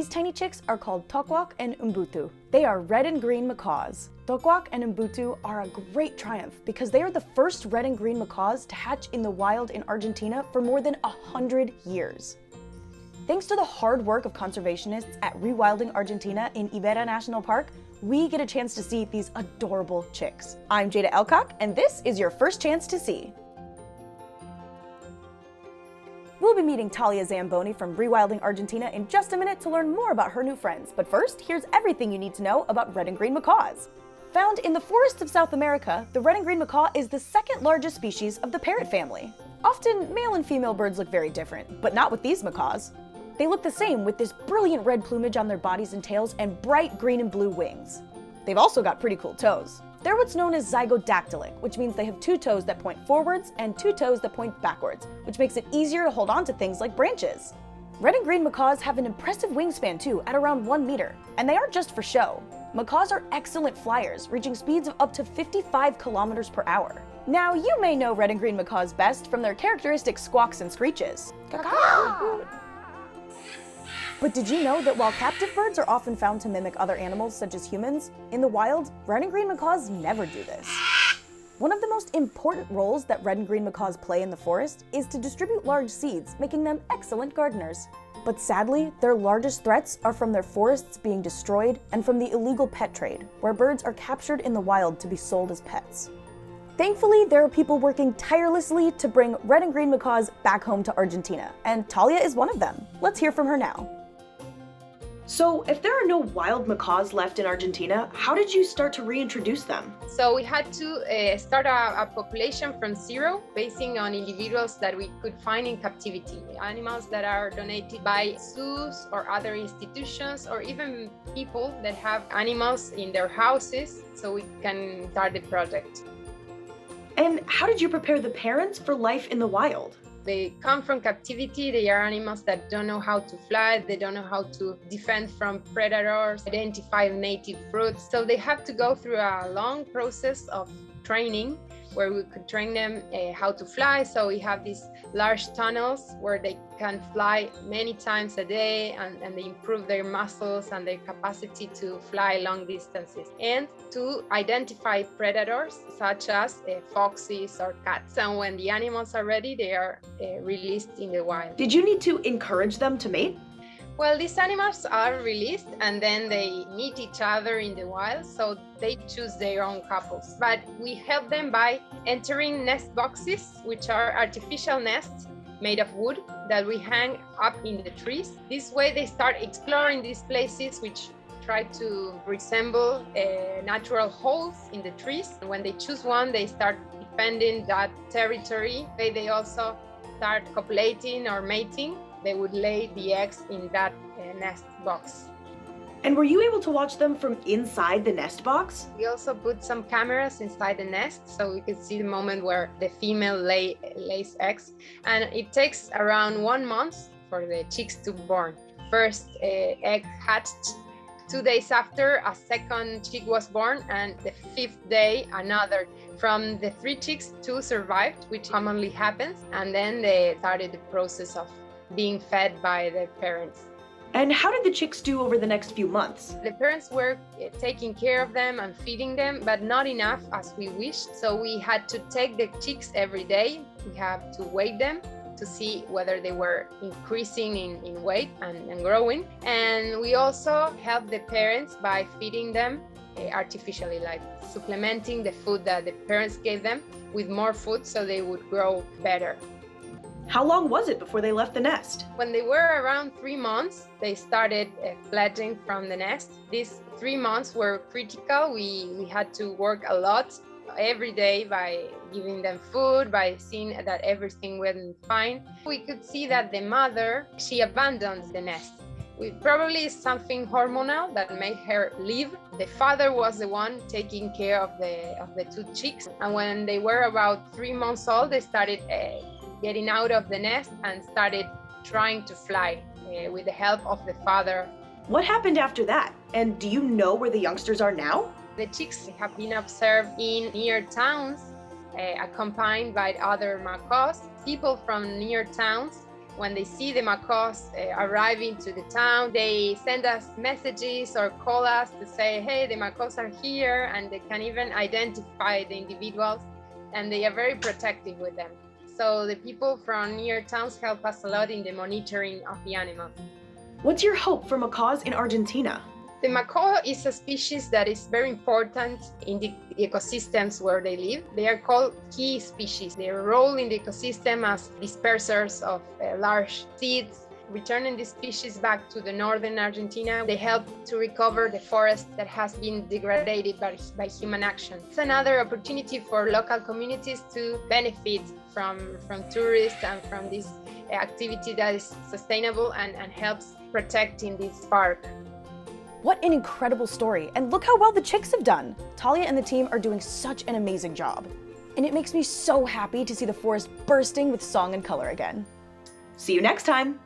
These tiny chicks are called tokwak and umbutu. They are red and green macaws. Tokwak and umbutu are a great triumph because they are the first red and green macaws to hatch in the wild in Argentina for more than 100 years. Thanks to the hard work of conservationists at Rewilding Argentina in Ibera National Park, we get a chance to see these adorable chicks. I'm Jada Elcock, and this is your first chance to see. We'll be meeting Tania Zamboni from Rewilding Argentina in just a minute to learn more about her new friends, but first, here's everything you need to know about red and green macaws. Found in the forests of South America, the red and green macaw is the second largest species of the parrot family. Often, male and female birds look very different, but not with these macaws. They look the same with this brilliant red plumage on their bodies and tails and bright green and blue wings. They've also got pretty cool toes. They're what's known as zygodactylic, which means they have 2 toes that point forwards and 2 toes that point backwards, which makes it easier to hold on to things like branches. Red and green macaws have an impressive wingspan too, at around 1 meter, and they aren't just for show. Macaws are excellent flyers, reaching speeds of up to 55 kilometers per hour. Now, you may know red and green macaws best from their characteristic squawks and screeches. But did you know that while captive birds are often found to mimic other animals such as humans, in the wild, red and green macaws never do this. One of the most important roles that red and green macaws play in the forest is to distribute large seeds, making them excellent gardeners. But sadly, their largest threats are from their forests being destroyed and from the illegal pet trade, where birds are captured in the wild to be sold as pets. Thankfully, there are people working tirelessly to bring red and green macaws back home to Argentina, and Tania is one of them. Let's hear from her now. So, if there are no wild macaws left in Argentina, how did you start to reintroduce them? So we had to start a population from zero, basing on individuals that we could find in captivity. Animals that are donated by zoos or other institutions, or even people that have animals in their houses, so we can start the project. And how did you prepare the parents for life in the wild? They come from captivity. They are animals that don't know how to fly. They don't know how to defend from predators, identify native fruits. So they have to go through a long process of training where we could train them how to fly. So we have these large tunnels where they can fly many times a day, and they improve their muscles and their capacity to fly long distances, and to identify predators such as foxes or cats. And when the animals are ready, they are released in the wild. Did you need to encourage them to mate? Well, these animals are released and then they meet each other in the wild, so they choose their own couples. But we help them by entering nest boxes, which are artificial nests made of wood that we hang up in the trees. This way they start exploring these places which try to resemble natural holes in the trees. When they choose one, they start defending that territory. They also start copulating or mating. They would lay the eggs in that nest box. And were you able to watch them from inside the nest box? We also put some cameras inside the nest so we could see the moment where the female lays eggs. And it takes around 1 month for the chicks to born. First egg hatched. 2 days after, a second chick was born, and the 5th day, another. From the 3 chicks, 2 survived, which commonly happens, and then they started the process of being fed by the parents. And how did the chicks do over the next few months? The parents were taking care of them and feeding them, but not enough as we wished. So we had to take the chicks every day. We have to weigh them to see whether they were increasing in weight and growing. And we also help the parents by feeding them artificially, like supplementing the food that the parents gave them with more food so they would grow better. How long was it before they left the nest? When they were around 3 months, they started fledging from the nest. These 3 months were critical. We had to work a lot every day by giving them food, by seeing that everything went fine. We could see that the mother, she abandoned the nest. Probably something hormonal that made her leave. The father was the one taking care of the 2 chicks. And when they were about 3 months old, they started getting out of the nest and started trying to fly with the help of the father. What happened after that? And do you know where the youngsters are now? The chicks have been observed in near towns, accompanied by other macaws. People from near towns When they see the macaws arriving to the town, they send us messages or call us to say, hey, the macaws are here, and they can even identify the individuals, and they are very protective with them. So the people from near towns help us a lot in the monitoring of the animals. What's your hope for macaws in Argentina? The macaw is a species that is very important in the ecosystems where they live. They are called key species. Their role in the ecosystem as dispersers of large seeds. Returning the species back to the northern Argentina, they help to recover the forest that has been degraded by human action. It's another opportunity for local communities to benefit from tourists and from this activity that is sustainable and helps protecting this park. What an incredible story, and look how well the chicks have done. Tania and the team are doing such an amazing job. And it makes me so happy to see the forest bursting with song and color again. See you next time!